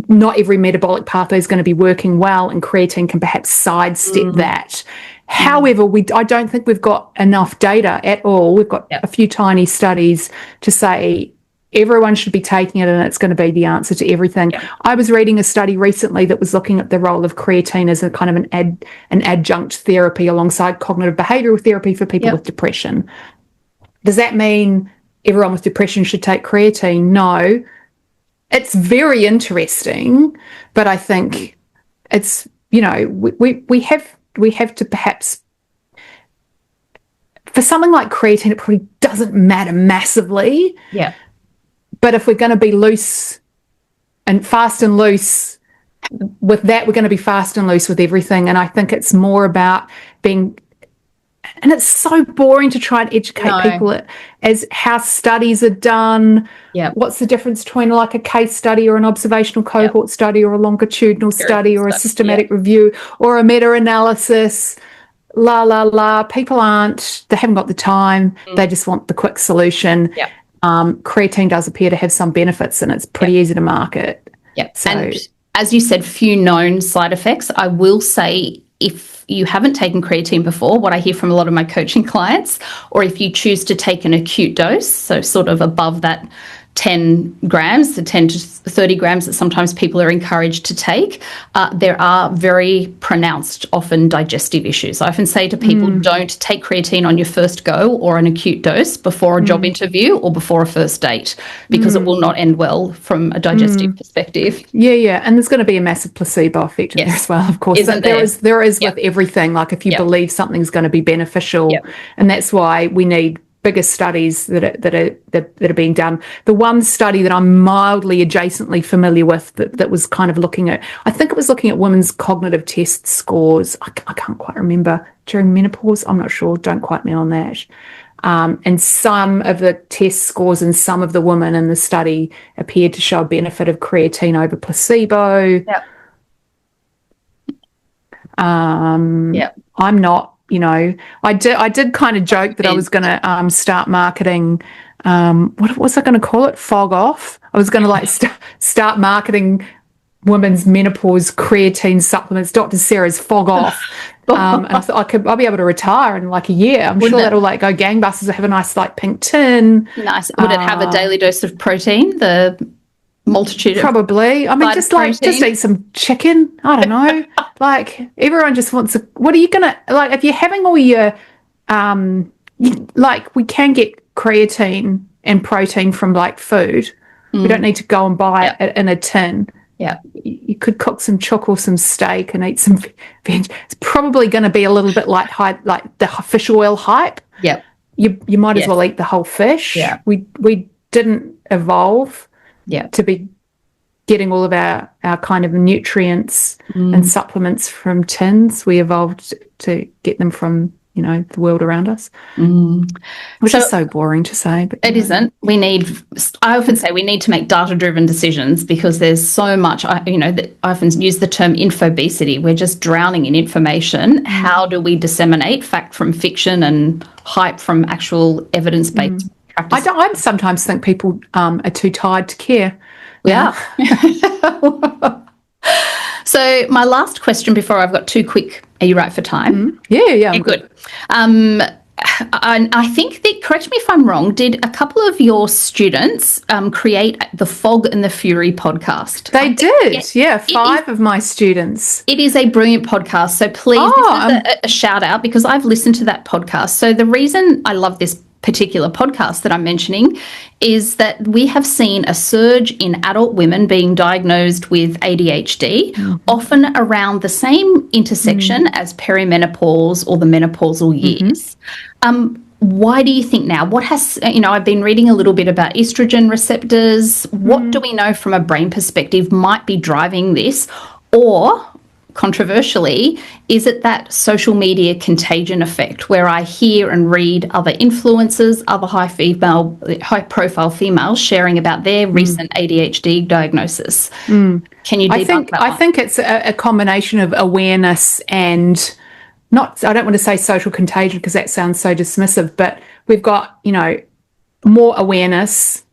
Speaker 2: not every metabolic pathway is going to be working well, and creatine can perhaps sidestep that. However, I don't think we've got enough data at all. We've got a few tiny studies to say everyone should be taking it and it's going to be the answer to everything. I was reading a study recently that was looking at the role of creatine as a kind of an adjunct therapy alongside cognitive behavioural therapy for people with depression. Does that mean everyone with depression should take creatine? No. It's very interesting, but I think it's, we have to perhaps, for something like creatine, it probably doesn't matter massively.
Speaker 1: Yeah.
Speaker 2: But if we're going to be loose and fast and loose with that, we're going to be fast and loose with everything. And I think it's more about being, and it's so boring to try and educate people as how studies are done. What's the difference between like a case study or an observational cohort study or a longitudinal study or a systematic review or a meta-analysis? People they haven't got the time. They just want the quick solution. Creatine does appear to have some benefits, and it's pretty easy to market.
Speaker 1: So, and as you said, few known side effects. I will say, if you haven't taken creatine before, what I hear from a lot of my coaching clients, or if you choose to take an acute dose, so sort of above that 10 grams, the 10 to 30 grams that sometimes people are encouraged to take, there are very pronounced, often digestive issues. I often say to people, don't take creatine on your first go or an acute dose before a job interview or before a first date, because it will not end well from a digestive perspective.
Speaker 2: And there's going to be a massive placebo effect in there as well, of course. There is with everything, like if you believe something's going to be beneficial, and that's why we need bigger studies that are being done. The one study that I'm mildly adjacently familiar with that was kind of looking at, I think it was looking at women's cognitive test scores. I can't quite remember, during menopause. I'm not sure. Don't quote me on that. And some of the test scores in some of the women in the study appeared to show a benefit of creatine over placebo.
Speaker 1: Yep.
Speaker 2: I'm not, I did kind of joke that I was going to start marketing, what was I going to call it? Fog off. I was going to start marketing women's menopause creatine supplements, Dr. Sarah's Fog Off. And I thought I'll be able to retire in like a year. I'm sure that'll like go gangbusters. Have a nice like pink tin.
Speaker 1: Nice. Would it have a daily dose of protein? The multitude of
Speaker 2: probably. I mean, just eat some chicken. I don't know. Like everyone just wants what are you gonna like if you're having all your like we can get creatine and protein from like food. We don't need to go and buy it in a tin.
Speaker 1: Yeah,
Speaker 2: you could cook some chook or some steak and eat some veg. It's probably going to be a little bit like the fish oil hype.
Speaker 1: Yeah,
Speaker 2: you might as well eat the whole fish.
Speaker 1: Yeah,
Speaker 2: we didn't evolve. To be getting all of our kind of nutrients and supplements from tins. We evolved to get them from the world around us, which is so boring to say. But
Speaker 1: it isn't. I often say we need to make data-driven decisions because there's so much, I often use the term infobesity. We're just drowning in information. How do we disseminate fact from fiction and hype from actual evidence-based practice?
Speaker 2: I sometimes think people are too tired to care.
Speaker 1: Yeah. So my last question before I've got two quick, are you right for time?
Speaker 2: Yeah, I'm
Speaker 1: good. I think that, correct me if I'm wrong, did a couple of your students create the Fog and the Fury podcast?
Speaker 2: They did, 5 of my students.
Speaker 1: It is a brilliant podcast, so please, this is a shout out because I've listened to that podcast. So the reason I love this particular podcast that I'm mentioning is that we have seen a surge in adult women being diagnosed with ADHD, often around the same intersection as perimenopause or the menopausal years. Why do you think now? What has, I've been reading a little bit about estrogen receptors. What do we know from a brain perspective might be driving this? Or controversially, is it that social media contagion effect where I hear and read other influencers, other high-profile females sharing about their recent ADHD diagnosis? Can you debunk that one?
Speaker 2: I think it's a combination of awareness and I don't want to say social contagion because that sounds so dismissive, but we've got, more awareness.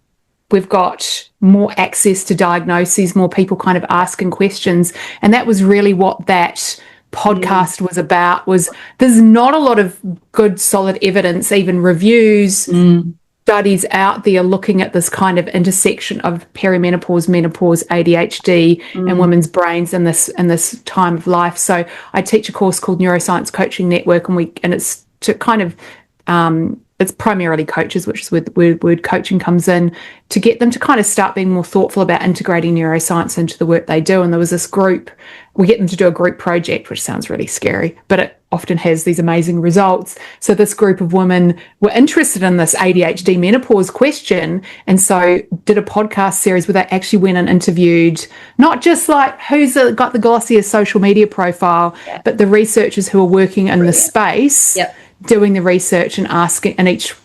Speaker 2: We've got more access to diagnoses, more people kind of asking questions. And that was really what that podcast was about, there's not a lot of good, solid evidence, even reviews, studies out there looking at this kind of intersection of perimenopause, menopause, ADHD and women's brains in this time of life. So I teach a course called Neuroscience Coaching Network and it's to kind of it's primarily coaches, which is where word coaching comes in, to get them to kind of start being more thoughtful about integrating neuroscience into the work they do. And there was this group, we get them to do a group project, which sounds really scary, but it often has these amazing results. So this group of women were interested in this ADHD menopause question, and so did a podcast series where they actually went and interviewed not just like who's got the glossiest social media profile, but the researchers who are working in the space. Doing the research and asking, and each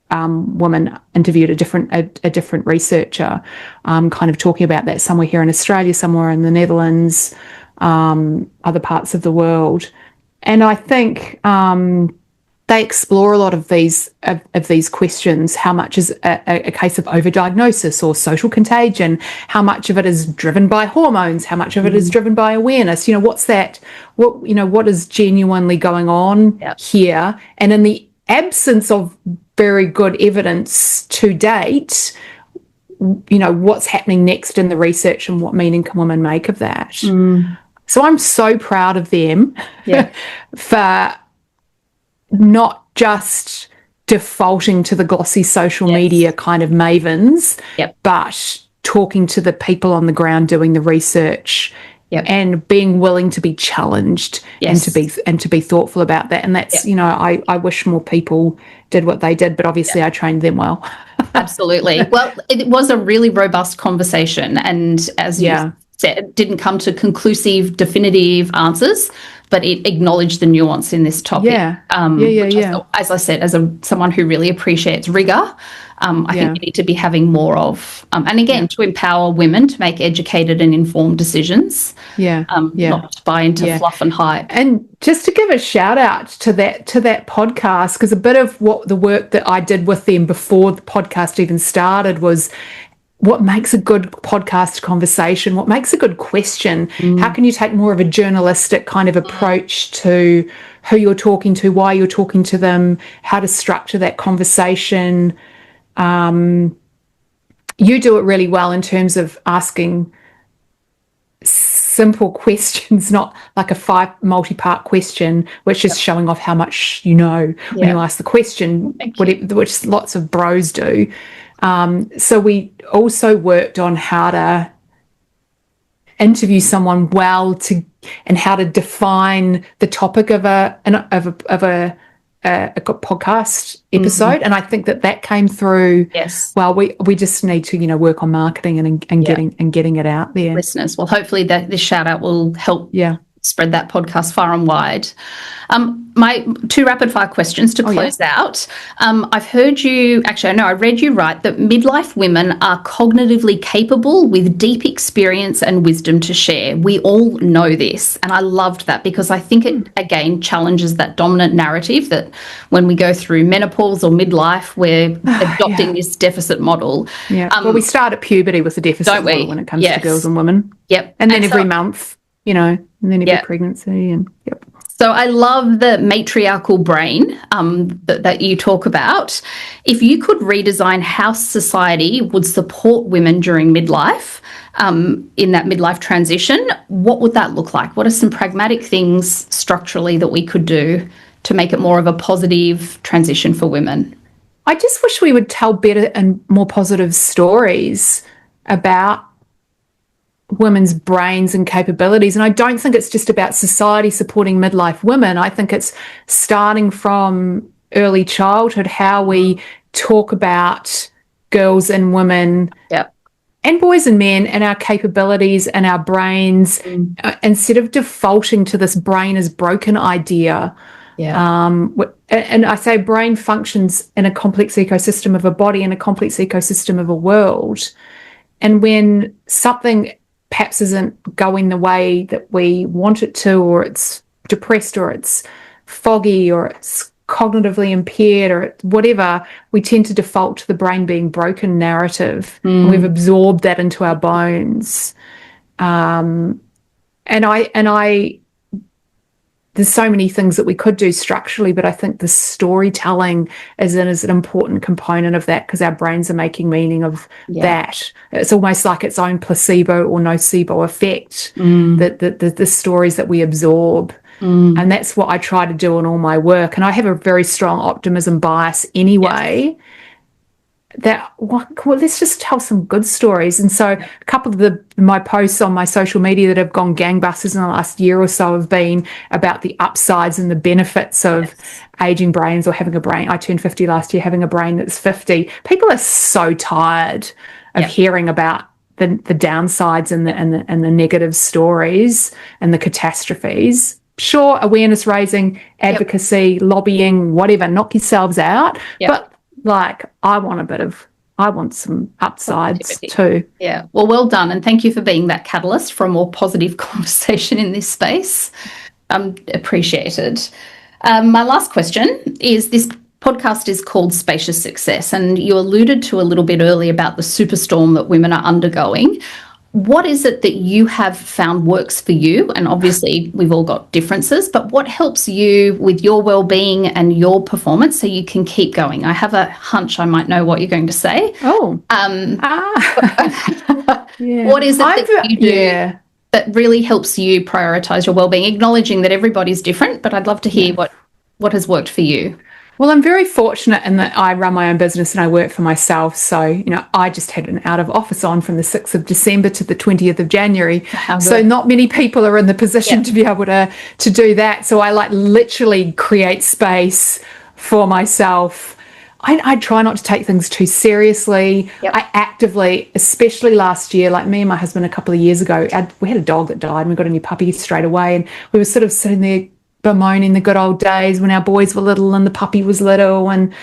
Speaker 2: woman interviewed a different researcher, kind of talking about that. Somewhere here in Australia, somewhere in the Netherlands, other parts of the world, and I think they explore a lot of these questions. How much is a case of overdiagnosis or social contagion? How much of it is driven by hormones? How much of it is driven by awareness? What's that? What is genuinely going on here? And in the absence of very good evidence to date, what's happening next in the research and what meaning can women make of that? So I'm so proud of them for not just defaulting to the glossy social media kind of mavens, but talking to the people on the ground doing the research and being willing to be challenged and to be thoughtful about that. And that's, you know, I wish more people did what they did, but obviously I trained them well.
Speaker 1: Absolutely. Well, it was a really robust conversation, and as you said, it didn't come to conclusive, definitive answers, but it acknowledged the nuance in this topic. Which as I said, as someone who really appreciates rigor, I think we need to be having more of, and again, to empower women to make educated and informed decisions. Not to buy into fluff and hype.
Speaker 2: And just to give a shout out to that podcast, because a bit of what the work that I did with them before the podcast even started was what makes a good podcast conversation, what makes a good question. How can you take more of a journalistic kind of approach to who you're talking to, why you're talking to them, how to structure that conversation. You do it really well in terms of asking simple questions, not like a multi-part question, which is showing off how much you know when you ask the question, which lots of bros do. So we also worked on how to interview someone well and how to define the topic of a podcast episode, and I think that came through. Well, we just need to, you know, work on marketing and getting it out there.
Speaker 1: Listeners, well, hopefully this shout out will help spread that podcast far and wide. My 2 rapid fire questions to close out. I've heard you, actually, I know I read you right, that midlife women are cognitively capable with deep experience and wisdom to share. We all know this. And I loved that because I think it, again, challenges that dominant narrative that when we go through menopause or midlife, we're adopting this deficit model.
Speaker 2: Well, we start at puberty with the deficit model when it comes to girls and women. And then every month, you know, and then every pregnancy and
Speaker 1: So I love the matriarchal brain that you talk about. If you could redesign how society would support women during midlife, in that midlife transition, what would that look like? What are some pragmatic things structurally that we could do to make it more of a positive transition for women?
Speaker 2: I just wish we would tell better and more positive stories about women's brains and capabilities. And I don't think it's just about society supporting midlife women. I think it's starting from early childhood, how we talk about girls and women and boys and men and our capabilities and our brains, instead of defaulting to this brain is broken idea. And I say brain functions in a complex ecosystem of a body and a complex ecosystem of a world. And when something perhaps isn't going the way that we want it to, or it's depressed, or it's foggy, or it's cognitively impaired, or whatever, we tend to default to the brain being broken narrative. And we've absorbed that into our bones. And I there's so many things that we could do structurally, but I think the storytelling is an important component of that, because our brains are making meaning of that. It's almost like its own placebo or nocebo effect, the stories that we absorb. And that's what I try to do in all my work. And I have a very strong optimism bias anyway, that let's just tell some good stories. And so a couple of my posts on my social media that have gone gangbusters in the last year or so have been about the upsides and the benefits of aging brains, or having a brain. I turned 50 last year, having a brain that's 50. People are so tired of hearing about the downsides and the negative stories and the catastrophes. Sure, awareness raising, advocacy, lobbying, whatever, knock yourselves out. But like, I want some upsides too.
Speaker 1: Well done. And thank you for being that catalyst for a more positive conversation in this space. Appreciated. My last question is, this podcast is called Spacious Success, and you alluded to a little bit earlier about the superstorm that women are undergoing. What is it that you have found works for you? And obviously we've all got differences, but what helps you with your well-being and your performance so you can keep going? I have a hunch I might know what you're going to say. What is it that you do that really helps you prioritize your well-being, acknowledging that everybody's different, but I'd love to hear what has worked for you.
Speaker 2: Well, I'm very fortunate in that I run my own business and I work for myself. So, I just had an out of office on from the 6th of December to the 20th of January. So not many people are in the position to be able to do that. So I literally create space for myself. I try not to take things too seriously. I actively, especially last year, like me and my husband a couple of years ago, we had a dog that died and we got a new puppy straight away. And we were sort of sitting there bemoaning the good old days when our boys were little and the puppy was little, and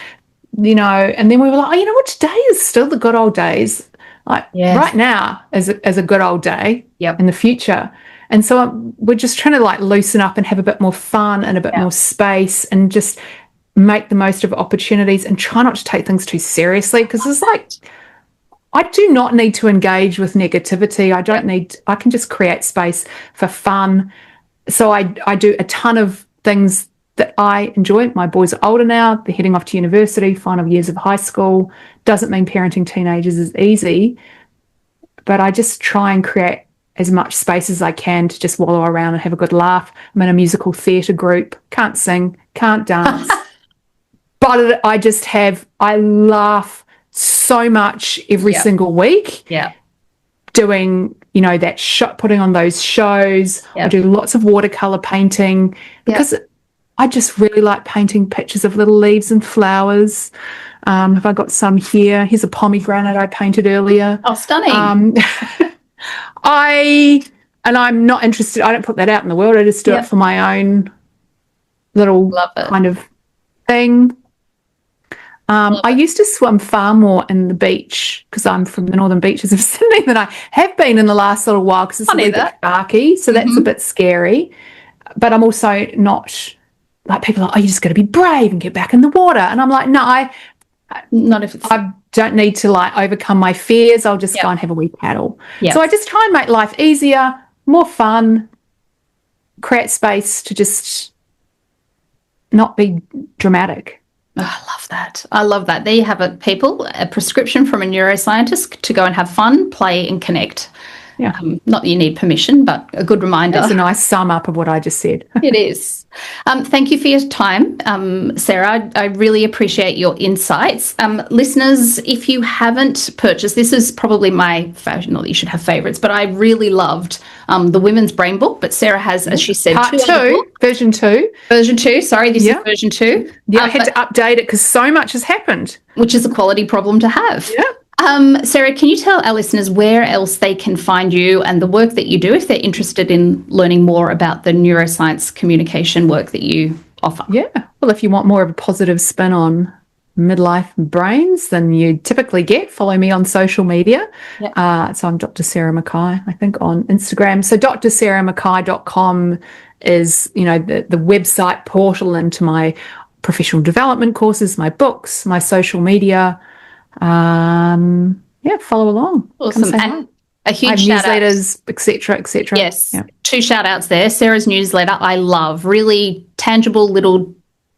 Speaker 2: and then we were like, what, today is still the good old days. Right now is a good old day in the future. And so we're just trying to loosen up and have a bit more fun and a bit more space and just make the most of opportunities and try not to take things too seriously, because it's I do not need to engage with negativity. I can just create space for fun. So I do a ton of things that I enjoy. My boys are older now. They're heading off to university, final years of high school. Doesn't mean parenting teenagers is easy, but I just try and create as much space as I can to just wallow around and have a good laugh. I'm in a musical theatre group. Can't sing, can't dance. But I laugh so much every single week.
Speaker 1: Yeah.
Speaker 2: Doing, putting on those shows. I do lots of watercolor painting because I just really like painting pictures of little leaves and flowers. Have I got some here? Here's a pomegranate I painted earlier.
Speaker 1: Oh, stunning.
Speaker 2: I'm not interested. I don't put that out in the world. I just do it for my own little kind of thing. I used to swim far more in the beach because I'm from the northern beaches of Sydney than I have been in the last little while, because it's a little bit sharky, so that's a bit scary. But I'm also not people are like, you just got to be brave and get back in the water. And I'm like, no,
Speaker 1: not if it's...
Speaker 2: I don't need to overcome my fears. I'll just go and have a wee paddle. So I just try and make life easier, more fun, create space to just not be dramatic.
Speaker 1: Oh, I love that. There you have it, people. A prescription from a neuroscientist to go and have fun, play and connect.
Speaker 2: Yeah.
Speaker 1: Not that you need permission, but a good reminder.
Speaker 2: That's a nice sum up of what I just said.
Speaker 1: It is. Thank you for your time, Sarah. I really appreciate your insights. Listeners, if you haven't purchased, this is probably my, not that you should have favourites, but I really loved the Women's Brain Book. But Sarah has, as she said,
Speaker 2: Part 2, version 2.
Speaker 1: Version 2, sorry, this is version 2.
Speaker 2: Yeah, I had to update it because so much has happened.
Speaker 1: Which is a quality problem to have.
Speaker 2: Yeah.
Speaker 1: Sarah, can you tell our listeners where else they can find you and the work that you do if they're interested in learning more about the neuroscience communication work that you offer?
Speaker 2: Yeah. Well, if you want more of a positive spin on midlife brains than you typically get, follow me on social media. Yep. So I'm Dr. Sarah McKay, I think, on Instagram. So drsarahmckay.com is, the website portal into my professional development courses, my books, my social media. Follow along.
Speaker 1: Awesome. And a huge shout
Speaker 2: newsletters, etc., etc.
Speaker 1: Yes. Yep. 2 shout outs there. Sarah's newsletter, I love. Really tangible little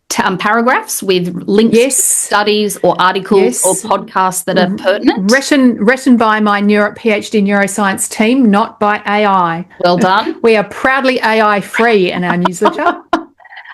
Speaker 1: paragraphs with links to studies or articles or podcasts that are pertinent.
Speaker 2: Written by my PhD neuroscience team, not by AI.
Speaker 1: Well done.
Speaker 2: We are proudly AI free in our newsletter.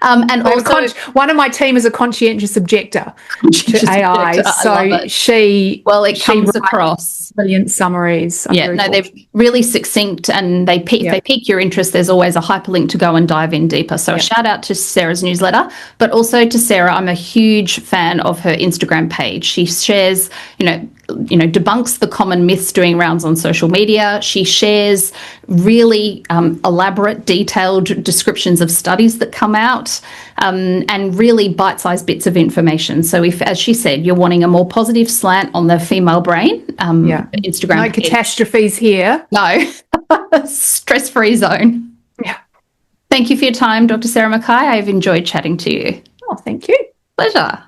Speaker 2: And also, one of my team is a conscientious objector to AI, so she
Speaker 1: comes across
Speaker 2: brilliant summaries.
Speaker 1: They're really succinct and they pique your interest. There's always a hyperlink to go and dive in deeper. So a shout out to Sarah's newsletter, but also to Sarah. I'm a huge fan of her Instagram page. She shares, debunks the common myths doing rounds on social media. She shares really elaborate, detailed descriptions of studies that come out, and really bite-sized bits of information. So if, as she said, you're wanting a more positive slant on the female brain, Instagram.
Speaker 2: No catastrophes here.
Speaker 1: No. Stress-free zone.
Speaker 2: Yeah.
Speaker 1: Thank you for your time, Dr. Sarah McKay. I've enjoyed chatting to you.
Speaker 2: Oh, thank you.
Speaker 1: Pleasure.